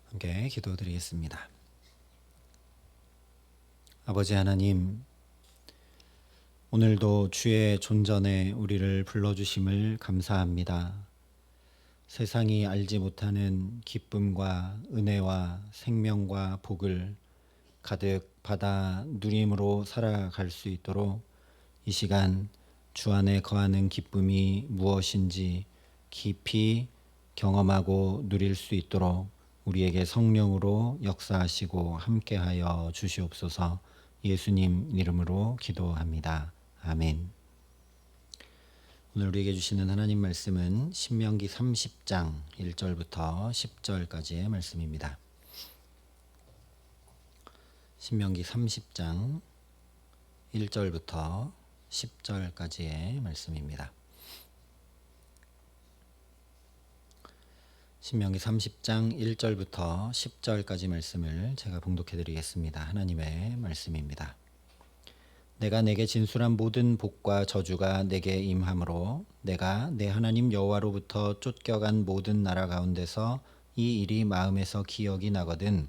함께 기도드리겠습니다. 아버지 하나님, 오늘도 주의 존전에 우리를 불러주심을 감사합니다. 세상이 알지 못하는 기쁨과 은혜와 생명과 복을 가득 받아 누림으로 살아갈 수 있도록 이 시간 주 안에 거하는 기쁨이 무엇인지 깊이 경험하고 누릴 수 있도록 우리에게 성령으로 역사하시고 함께하여 주시옵소서. 예수님 이름으로 기도합니다. 아멘. 오늘 우리에게 주시는 하나님 말씀은 신명기 30장 1절부터 10절까지의 말씀입니다. 신명기 30장 1절부터 10절까지의 말씀입니다. 신명기 30장 1절부터 10절까지 말씀을 제가 봉독해 드리겠습니다. 하나님의 말씀입니다. 내가 내게 진술한 모든 복과 저주가 내게 임함으로 내가 내 하나님 여호와로부터 쫓겨간 모든 나라 가운데서 이 일이 마음에서 기억이 나거든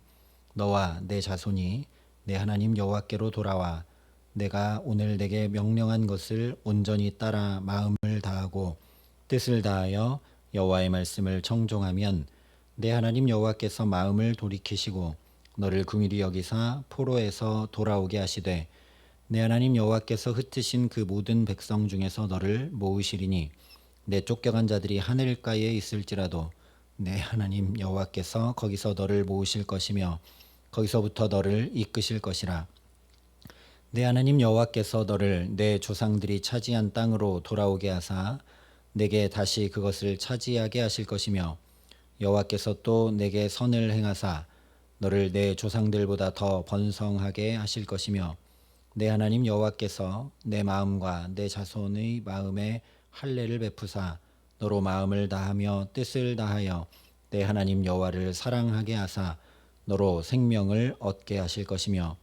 너와 내 자손이 내 하나님 여호와께로 돌아와 내가 오늘 내게 명령한 것을 온전히 따라 마음을 다하고 뜻을 다하여 여호와의 말씀을 청종하면 내 하나님 여호와께서 마음을 돌이키시고 너를 긍휼히 여기사 포로에서 돌아오게 하시되 내 하나님 여호와께서 흩으신 그 모든 백성 중에서 너를 모으시리니 내 쫓겨간 자들이 하늘가에 있을지라도 내 하나님 여호와께서 거기서 너를 모으실 것이며 거기서부터 너를 이끄실 것이라. 내 하나님 여호와께서 너를 내 조상들이 차지한 땅으로 돌아오게 하사 내게 다시 그것을 차지하게 하실 것이며 여호와께서 또 내게 선을 행하사 너를 내 조상들보다 더 번성하게 하실 것이며 내 하나님 여호와께서 내 마음과 내 자손의 마음에 할례를 베푸사 너로 마음을 다하며 뜻을 다하여 내 하나님 여호와를 사랑하게 하사 너로 생명을 얻게 하실 것이며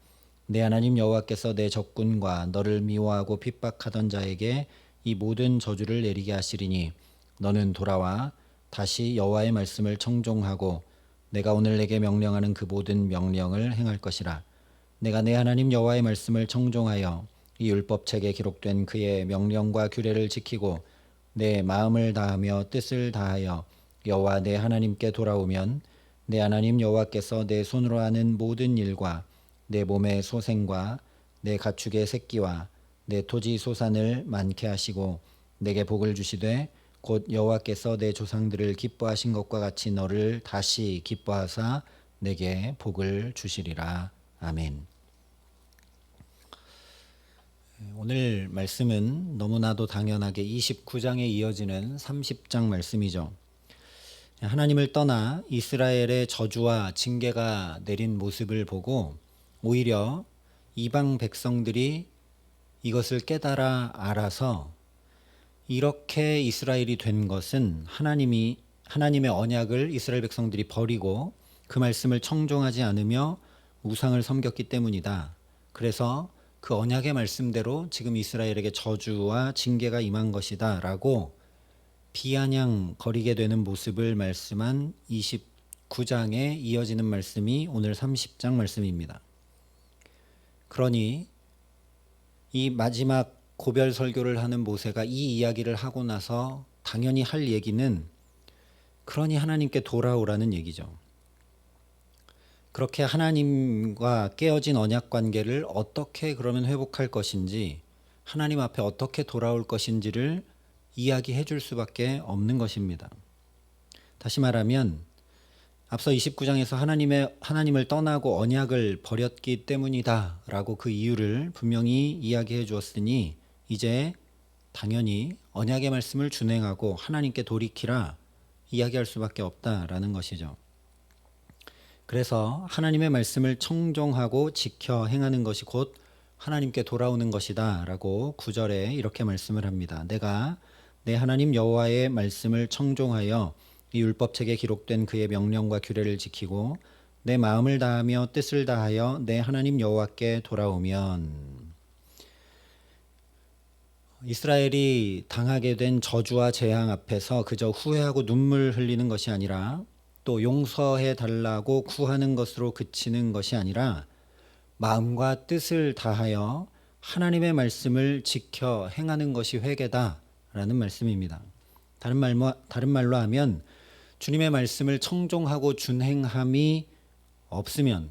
내 하나님 여호와께서 내 적군과 너를 미워하고 핍박하던 자에게 이 모든 저주를 내리게 하시리니 너는 돌아와 다시 여호와의 말씀을 청종하고 내가 오늘 내게 명령하는 그 모든 명령을 행할 것이라. 내가 내 하나님 여호와의 말씀을 청종하여 이 율법책에 기록된 그의 명령과 규례를 지키고 내 마음을 다하며 뜻을 다하여 여호와 내 하나님께 돌아오면 내 하나님 여호와께서 내 손으로 하는 모든 일과 내 몸의 소생과 내 가축의 새끼와 내 토지 소산을 많게 하시고 내게 복을 주시되 곧 여호와께서 내 조상들을 기뻐하신 것과 같이 너를 다시 기뻐하사 내게 복을 주시리라. 아멘. 오늘 말씀은 너무나도 당연하게 29장에 이어지는 30장 말씀이죠. 하나님을 떠나 이스라엘의 저주와 징계가 내린 모습을 보고 오히려 이방 백성들이 이것을 깨달아 알아서 이렇게 이스라엘이 된 것은 하나님의 언약을 이스라엘 백성들이 버리고 그 말씀을 청종하지 않으며 우상을 섬겼기 때문이다. 그래서 그 언약의 말씀대로 지금 이스라엘에게 저주와 징계가 임한 것이다 라고 비아냥거리게 되는 모습을 말씀한 29장에 이어지는 말씀이 오늘 30장 말씀입니다. 그러니 이 마지막 고별 설교를 하는 모세가 이 이야기를 하고 나서 당연히 할 얘기는 그러니 하나님께 돌아오라는 얘기죠. 그렇게 하나님과 깨어진 언약 관계를 어떻게 그러면 회복할 것인지, 하나님 앞에 어떻게 돌아올 것인지를 이야기해 줄 수밖에 없는 것입니다. 다시 말하면 앞서 29장에서 하나님을 떠나고 언약을 버렸기 때문이다 라고 그 이유를 분명히 이야기해 주었으니 이제 당연히 언약의 말씀을 준행하고 하나님께 돌이키라 이야기할 수밖에 없다라는 것이죠. 그래서 하나님의 말씀을 청종하고 지켜 행하는 것이 곧 하나님께 돌아오는 것이다 라고 9절에 이렇게 말씀을 합니다. 내가 내 하나님 여호와의 말씀을 청종하여 이 율법책에 기록된 그의 명령과 규례를 지키고 내 마음을 다하며 뜻을 다하여 내 하나님 여호와께 돌아오면, 이스라엘이 당하게 된 저주와 재앙 앞에서 그저 후회하고 눈물 흘리는 것이 아니라 또 용서해 달라고 구하는 것으로 그치는 것이 아니라 마음과 뜻을 다하여 하나님의 말씀을 지켜 행하는 것이 회개다라는 말씀입니다. 다른 말로 하면 주님의 말씀을 청종하고 준행함이 없으면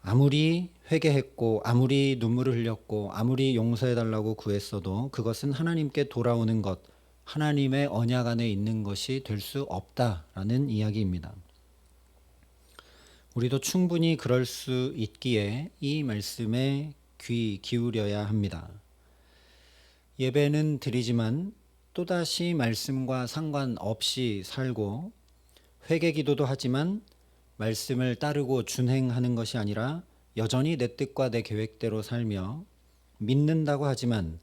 아무리 회개했고 아무리 눈물을 흘렸고 아무리 용서해달라고 구했어도 그것은 하나님께 돌아오는 것, 하나님의 언약 안에 있는 것이 될 수 없다라는 이야기입니다. 우리도 충분히 그럴 수 있기에 이 말씀에 귀 기울여야 합니다. 예배는 드리지만 또다시 말씀과 상관없이 살고 회개 기도도 하지만 말씀을 따르고 준행하는 것이 아니라 여전히 내 뜻과 내 계획대로 살며 믿는다고 하지만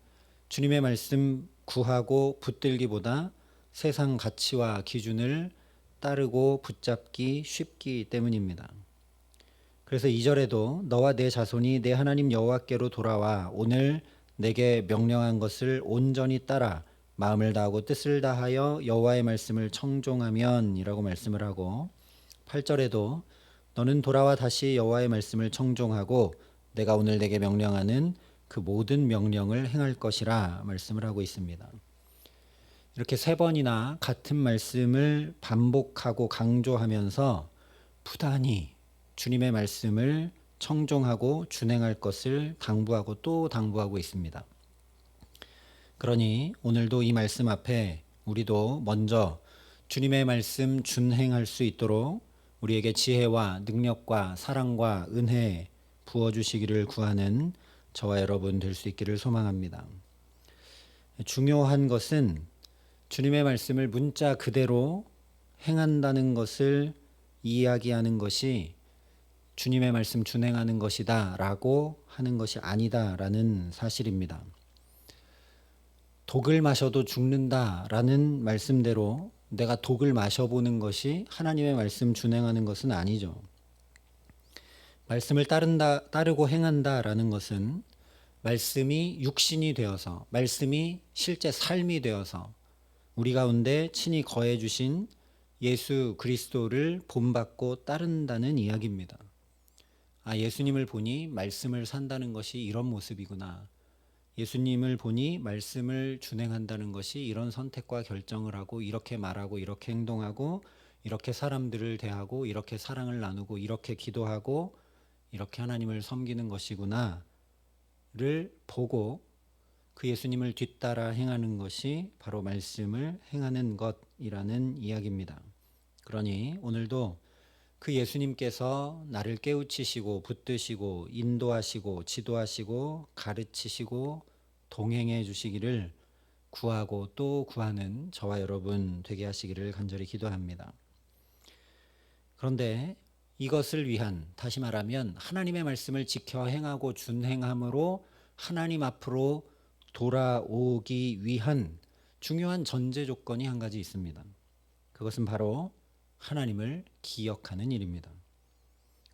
주님의 말씀 구하고 붙들기보다 세상 가치와 기준을 따르고 붙잡기 쉽기 때문입니다. 그래서 2절에도 너와 내 자손이 내 하나님 여호와께로 돌아와 오늘 내게 명령한 것을 온전히 따라 마음을 다하고 뜻을 다하여 여호와의 말씀을 청종하면 이라고 말씀을 하고 8절에도 너는 돌아와 다시 여호와의 말씀을 청종하고 내가 오늘 내게 명령하는 그 모든 명령을 행할 것이라 말씀을 하고 있습니다. 이렇게 3번이나 같은 말씀을 반복하고 강조하면서 부단히 주님의 말씀을 청종하고 준행할 것을 당부하고 또 당부하고 있습니다. 그러니 오늘도 이 말씀 앞에 우리도 먼저 주님의 말씀 준행할 수 있도록 우리에게 지혜와 능력과 사랑과 은혜 부어주시기를 구하는 저와 여러분 될 수 있기를 소망합니다. 중요한 것은 주님의 말씀을 문자 그대로 행한다는 것을 이야기하는 것이 주님의 말씀 준행하는 것이다 라고 하는 것이 아니다 라는 사실입니다. 독을 마셔도 죽는다 라는 말씀대로 내가 독을 마셔보는 것이 하나님의 말씀 준행하는 것은 아니죠. 말씀을 따르고 행한다 라는 것은 말씀이 육신이 되어서 말씀이 실제 삶이 되어서 우리 가운데 친히 거해 주신 예수 그리스도를 본받고 따른다는 이야기입니다. 예수님을 보니 말씀을 산다는 것이 이런 모습이구나. 예수님을 보니 말씀을 준행한다는 것이 이런 선택과 결정을 하고 이렇게 말하고 이렇게 행동하고 이렇게 사람들을 대하고 이렇게 사랑을 나누고 이렇게 기도하고 이렇게 하나님을 섬기는 것이구나를 보고 그 예수님을 뒤따라 행하는 것이 바로 말씀을 행하는 것이라는 이야기입니다. 그러니 오늘도 그 예수님께서 나를 깨우치시고 붙드시고 인도하시고 지도하시고 가르치시고 동행해 주시기를 구하고 또 구하는 저와 여러분 되게 하시기를 간절히 기도합니다. 그런데 이것을 위한, 다시 말하면 하나님의 말씀을 지켜 행하고 준행함으로 하나님 앞으로 돌아오기 위한 중요한 전제 조건이 한 가지 있습니다. 그것은 바로 하나님을 기억하는 일입니다.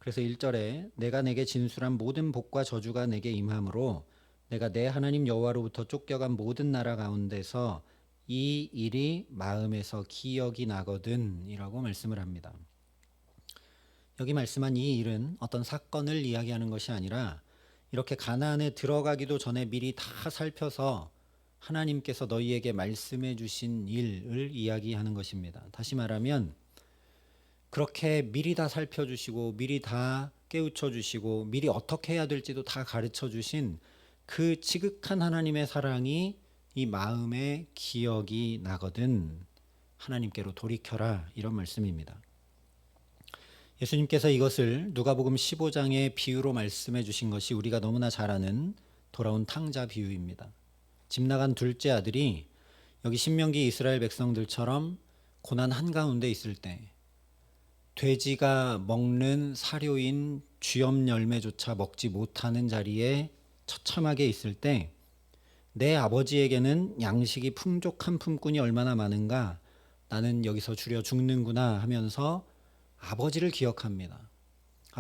그래서 1절에 내가 내게 진술한 모든 복과 저주가 내게 임함으로 내가 내 하나님 여호와로부터 쫓겨간 모든 나라 가운데서 이 일이 마음에서 기억이 나거든 이라고 말씀을 합니다. 여기 말씀한 이 일은 어떤 사건을 이야기하는 것이 아니라 이렇게 가나안에 들어가기도 전에 미리 다 살펴서 하나님께서 너희에게 말씀해 주신 일을 이야기하는 것입니다. 다시 말하면 그렇게 미리 다 살펴주시고 미리 다 깨우쳐 주시고 미리 어떻게 해야 될지도 다 가르쳐 주신 그 지극한 하나님의 사랑이 이 마음에 기억이 나거든 하나님께로 돌이켜라 이런 말씀입니다. 예수님께서 이것을 누가복음 15장의 비유로 말씀해 주신 것이 우리가 너무나 잘 아는 돌아온 탕자 비유입니다. 집 나간 둘째 아들이 여기 신명기 이스라엘 백성들처럼 고난 한가운데 있을 때 돼지가 먹는 사료인 쥐염 열매조차 먹지 못하는 자리에 처참하게 있을 때 내 아버지에게는 양식이 풍족한 품꾼이 얼마나 많은가 나는 여기서 주려 죽는구나 하면서 아버지를 기억합니다.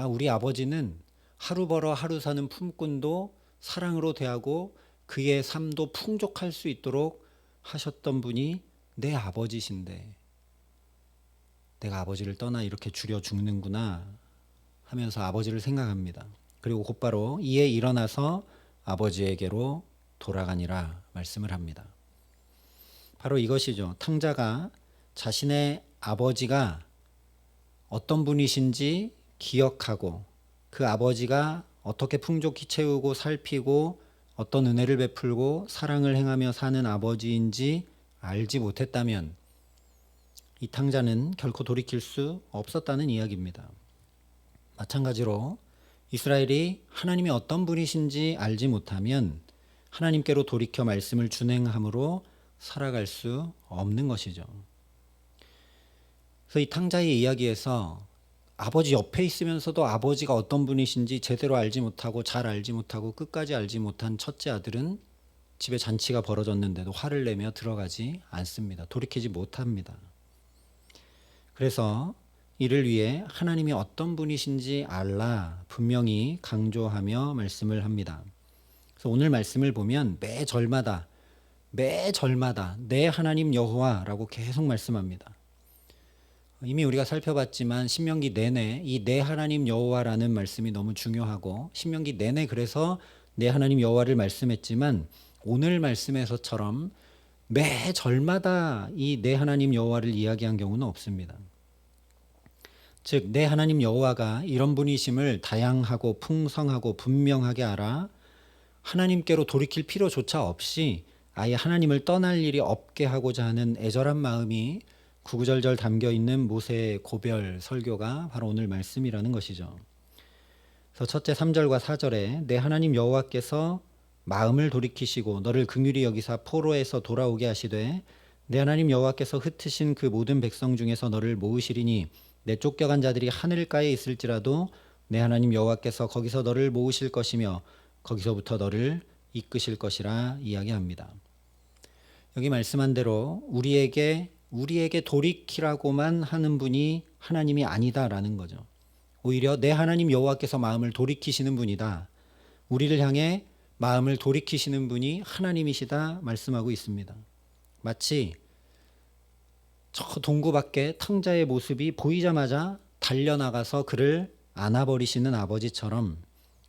우리 아버지는 하루 벌어 하루 사는 품꾼도 사랑으로 대하고 그의 삶도 풍족할 수 있도록 하셨던 분이 내 아버지신데 내가 아버지를 떠나 이렇게 죽여 죽는구나 하면서 아버지를 생각합니다. 그리고 곧바로 이에 일어나서 아버지에게로 돌아가니라 말씀을 합니다. 바로 이것이죠. 탕자가 자신의 아버지가 어떤 분이신지 기억하고 그 아버지가 어떻게 풍족히 채우고 살피고 어떤 은혜를 베풀고 사랑을 행하며 사는 아버지인지 알지 못했다면 이 탕자는 결코 돌이킬 수 없었다는 이야기입니다. 마찬가지로 이스라엘이 하나님이 어떤 분이신지 알지 못하면 하나님께로 돌이켜 말씀을 준행함으로 살아갈 수 없는 것이죠. 그래서 이 탕자의 이야기에서 아버지 옆에 있으면서도 아버지가 어떤 분이신지 제대로 알지 못하고 잘 알지 못하고 끝까지 알지 못한 첫째 아들은 집에 잔치가 벌어졌는데도 화를 내며 들어가지 않습니다. 돌이키지 못합니다. 그래서 이를 위해 하나님이 어떤 분이신지 알라 분명히 강조하며 말씀을 합니다. 그래서 오늘 말씀을 보면 매 절마다 내 하나님 여호와라고 계속 말씀합니다. 이미 우리가 살펴봤지만 신명기 내내 이 내 하나님 여호와라는 말씀이 너무 중요하고 신명기 내내 그래서 내 하나님 여호와를 말씀했지만 오늘 말씀에서처럼 매 절마다 이 내 하나님 여호와를 이야기한 경우는 없습니다. 즉 내 하나님 여호와가 이런 분이심을 다양하고 풍성하고 분명하게 알아 하나님께로 돌이킬 필요조차 없이 아예 하나님을 떠날 일이 없게 하고자 하는 애절한 마음이 구구절절 담겨 있는 모세의 고별 설교가 바로 오늘 말씀이라는 것이죠. 그래서 첫째 3절과 4절에 내 하나님 여호와께서 마음을 돌이키시고 너를 긍휼히 여기사 포로에서 돌아오게 하시되 내 하나님 여호와께서 흩으신 그 모든 백성 중에서 너를 모으시리니 내 쫓겨간 자들이 하늘가에 있을지라도 내 하나님 여호와께서 거기서 너를 모으실 것이며 거기서부터 너를 이끄실 것이라 이야기합니다. 여기 말씀한 대로 우리에게 돌이키라고만 하는 분이 하나님이 아니다라는 거죠. 오히려 내 하나님 여호와께서 마음을 돌이키시는 분이다. 우리를 향해 마음을 돌이키시는 분이 하나님이시다 말씀하고 있습니다. 마치 저 동굴 밖에 탕자의 모습이 보이자마자 달려나가서 그를 안아버리시는 아버지처럼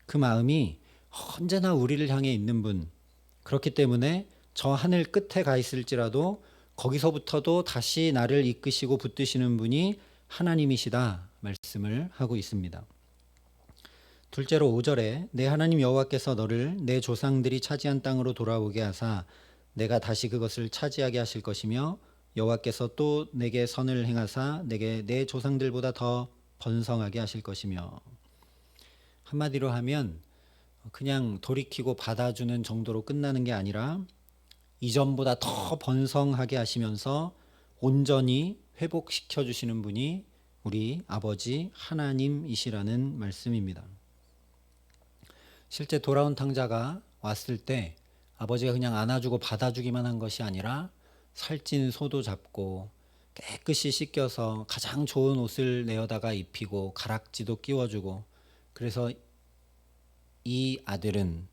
그 마음이 언제나 우리를 향해 있는 분, 그렇기 때문에 저 하늘 끝에 가 있을지라도 거기서부터도 다시 나를 이끄시고 붙드시는 분이 하나님이시다 말씀을 하고 있습니다. 둘째로 5절에 내 하나님 여호와께서 너를 내 조상들이 차지한 땅으로 돌아오게 하사 내가 다시 그것을 차지하게 하실 것이며 여호와께서 또 내게 선을 행하사 내게 내 조상들보다 더 번성하게 하실 것이며, 한마디로 하면 그냥 돌이키고 받아주는 정도로 끝나는 게 아니라 이전보다 더 번성하게 하시면서 온전히 회복시켜 주시는 분이 우리 아버지 하나님이시라는 말씀입니다. 실제 돌아온 탕자가 왔을 때 아버지가 그냥 안아주고 받아주기만 한 것이 아니라 살찐 소도 잡고 깨끗이 씻겨서 가장 좋은 옷을 내어다가 입히고 가락지도 끼워주고, 그래서 이 아들은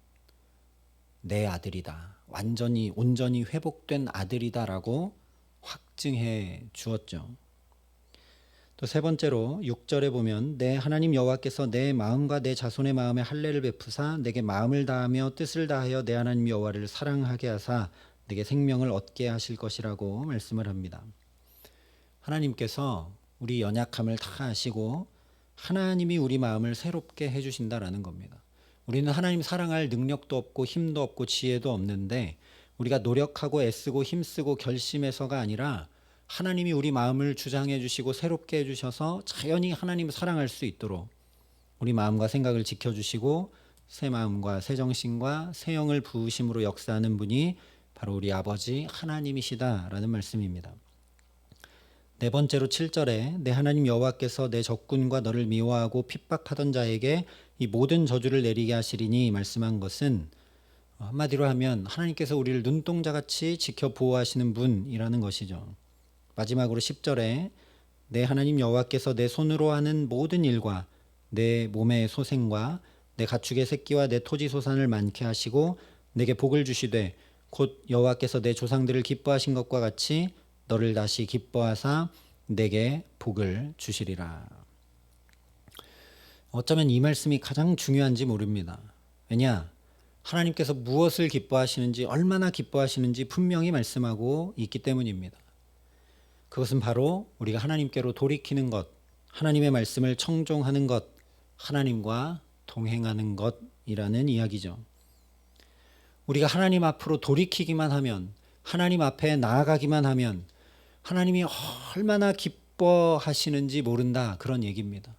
내 아들이다, 온전히 회복된 아들이다라고 확증해 주었죠. 또 세 번째로 6절에 보면 내 하나님 여호와께서 내 마음과 내 자손의 마음에 할례를 베푸사 내게 마음을 다하며 뜻을 다하여 내 하나님 여호와를 사랑하게 하사 내게 생명을 얻게 하실 것이라고 말씀을 합니다. 하나님께서 우리 연약함을 다 아시고 하나님이 우리 마음을 새롭게 해주신다라는 겁니다. 우리는 하나님 사랑할 능력도 없고 힘도 없고 지혜도 없는데 우리가 노력하고 애쓰고 힘쓰고 결심해서가 아니라 하나님이 우리 마음을 주장해 주시고 새롭게 해주셔서 자연히 하나님을 사랑할 수 있도록 우리 마음과 생각을 지켜주시고 새 마음과 새 정신과 새 영을 부으심으로 역사하는 분이 바로 우리 아버지 하나님이시다라는 말씀입니다. 네 번째로 7절에 내 하나님 여호와께서 내 적군과 너를 미워하고 핍박하던 자에게 이 모든 저주를 내리게 하시리니 말씀한 것은 한마디로 하면 하나님께서 우리를 눈동자같이 지켜 보호하시는 분이라는 것이죠. 마지막으로 10절에 내 하나님 여호와께서 내 손으로 하는 모든 일과 내 몸의 소생과 내 가축의 새끼와 내 토지 소산을 많게 하시고 내게 복을 주시되 곧 여호와께서 내 조상들을 기뻐하신 것과 같이 너를 다시 기뻐하사 내게 복을 주시리라. 어쩌면 이 말씀이 가장 중요한지 모릅니다. 왜냐? 하나님께서 무엇을 기뻐하시는지, 얼마나 기뻐하시는지 분명히 말씀하고 있기 때문입니다. 그것은 바로 우리가 하나님께로 돌이키는 것, 하나님의 말씀을 청종하는 것, 하나님과 동행하는 것이라는 이야기죠. 우리가 하나님 앞으로 돌이키기만 하면, 하나님 앞에 나아가기만 하면 하나님이 얼마나 기뻐하시는지 모른다, 그런 얘기입니다.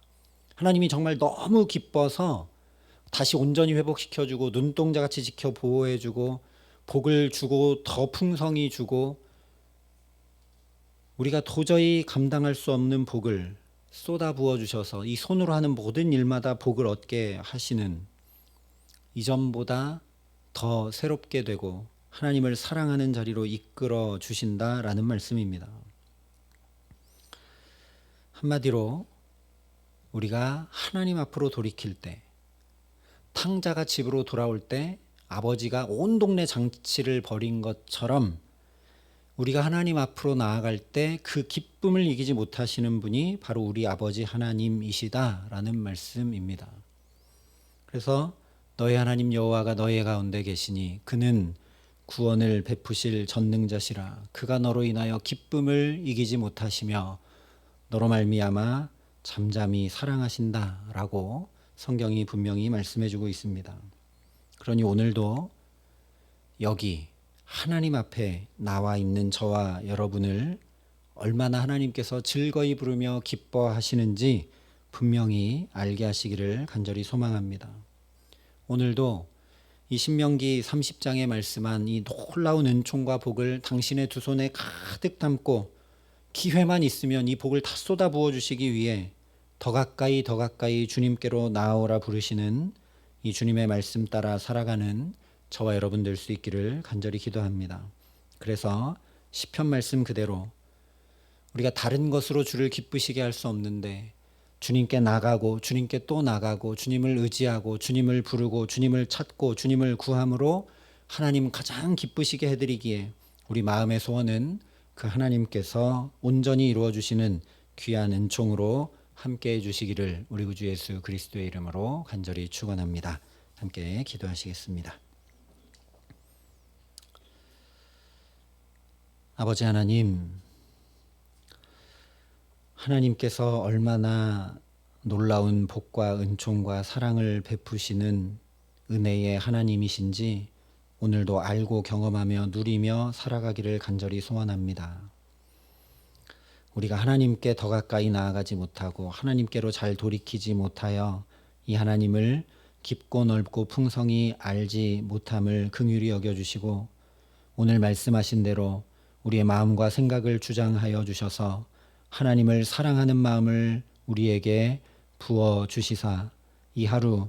하나님이 정말 너무 기뻐서 다시 온전히 회복시켜주고 눈동자같이 지켜 보호해주고 복을 주고 더 풍성히 주고 우리가 도저히 감당할 수 없는 복을 쏟아 부어 주셔서 이 손으로 하는 모든 일마다 복을 얻게 하시는, 이전보다 더 새롭게 되고 하나님을 사랑하는 자리로 이끌어 주신다라는 말씀입니다. 한마디로 우리가 하나님 앞으로 돌이킬 때, 탕자가 집으로 돌아올 때 아버지가 온 동네 잔치를 벌인 것처럼 우리가 하나님 앞으로 나아갈 때 그 기쁨을 이기지 못하시는 분이 바로 우리 아버지 하나님이시다라는 말씀입니다. 그래서 너희 하나님 여호와가 너희 가운데 계시니 그는 구원을 베푸실 전능자시라. 그가 너로 인하여 기쁨을 이기지 못하시며 너로 말미암아 잠잠히 사랑하신다라고 성경이 분명히 말씀해주고 있습니다. 그러니 오늘도 여기 하나님 앞에 나와 있는 저와 여러분을 얼마나 하나님께서 즐거이 부르며 기뻐하시는지 분명히 알게 하시기를 간절히 소망합니다. 오늘도 이 신명기 30장에 말씀한 이 놀라운 은총과 복을 당신의 두 손에 가득 담고 기회만 있으면 이 복을 다 쏟아 부어 주시기 위해 더 가까이 더 가까이 주님께로 나아오라 부르시는 이 주님의 말씀 따라 살아가는 저와 여러분 될 수 있기를 간절히 기도합니다. 그래서 시편 말씀 그대로 우리가 다른 것으로 주를 기쁘시게 할 수 없는데 주님께 나가고 주님께 또 나가고 주님을 의지하고 주님을 부르고 주님을 찾고 주님을 구함으로 하나님 가장 기쁘시게 해드리기에 우리 마음의 소원은 그 하나님께서 온전히 이루어 주시는 귀한 은총으로 함께 해주시기를 우리 구주 예수 그리스도의 이름으로 간절히 축원합니다. 함께 기도하시겠습니다. 아버지 하나님, 하나님께서 얼마나 놀라운 복과 은총과 사랑을 베푸시는 은혜의 하나님이신지 오늘도 알고 경험하며 누리며 살아가기를 간절히 소원합니다. 우리가 하나님께 더 가까이 나아가지 못하고 하나님께로 잘 돌이키지 못하여 이 하나님을 깊고 넓고 풍성히 알지 못함을 긍휼히 여겨주시고 오늘 말씀하신 대로 우리의 마음과 생각을 주장하여 주셔서 하나님을 사랑하는 마음을 우리에게 부어 주시사 이 하루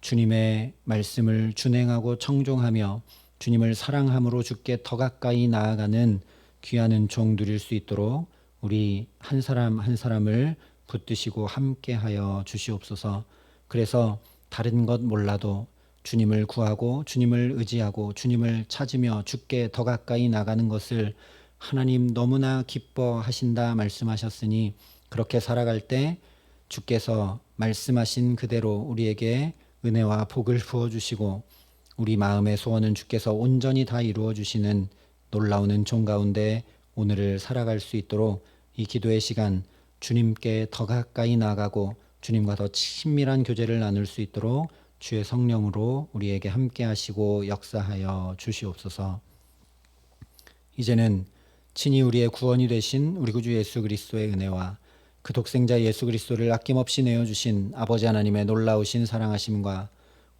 주님의 말씀을 준행하고 청종하며 주님을 사랑함으로 주께 더 가까이 나아가는 귀한 은총 누릴 수 있도록 우리 한 사람 한 사람을 붙드시고 함께하여 주시옵소서. 그래서 다른 것 몰라도 주님을 구하고 주님을 의지하고 주님을 찾으며 주께 더 가까이 나가는 것을 하나님 너무나 기뻐하신다 말씀하셨으니 그렇게 살아갈 때 주께서 말씀하신 그대로 우리에게 은혜와 복을 부어주시고 우리 마음의 소원은 주께서 온전히 다 이루어 주시는 놀라운 은총 가운데 오늘을 살아갈 수 있도록 이 기도의 시간 주님께 더 가까이 나가고 주님과 더 친밀한 교제를 나눌 수 있도록 주의 성령으로 우리에게 함께 하시고 역사하여 주시옵소서. 이제는 친히 우리의 구원이 되신 우리 구주 예수 그리스도의 은혜와 그 독생자 예수 그리스도를 아낌없이 내어주신 아버지 하나님의 놀라우신 사랑하심과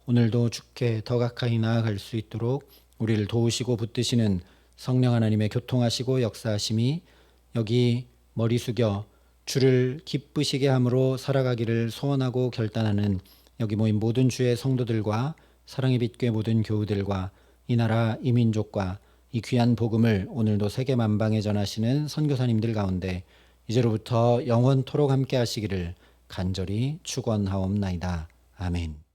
오늘도 주께 더 가까이 나아갈 수 있도록 우리를 도우시고 붙드시는 성령 하나님의 교통하시고 역사하심이 여기 머리 숙여 주를 기쁘시게 함으로 살아가기를 소원하고 결단하는 여기 모인 모든 주의 성도들과 사랑의 빛교회 모든 교우들과 이 나라 이 민족과 이 귀한 복음을 오늘도 세계 만방에 전하시는 선교사님들 가운데 이제로부터 영원토록 함께 하시기를 간절히 축원하옵나이다. 아멘.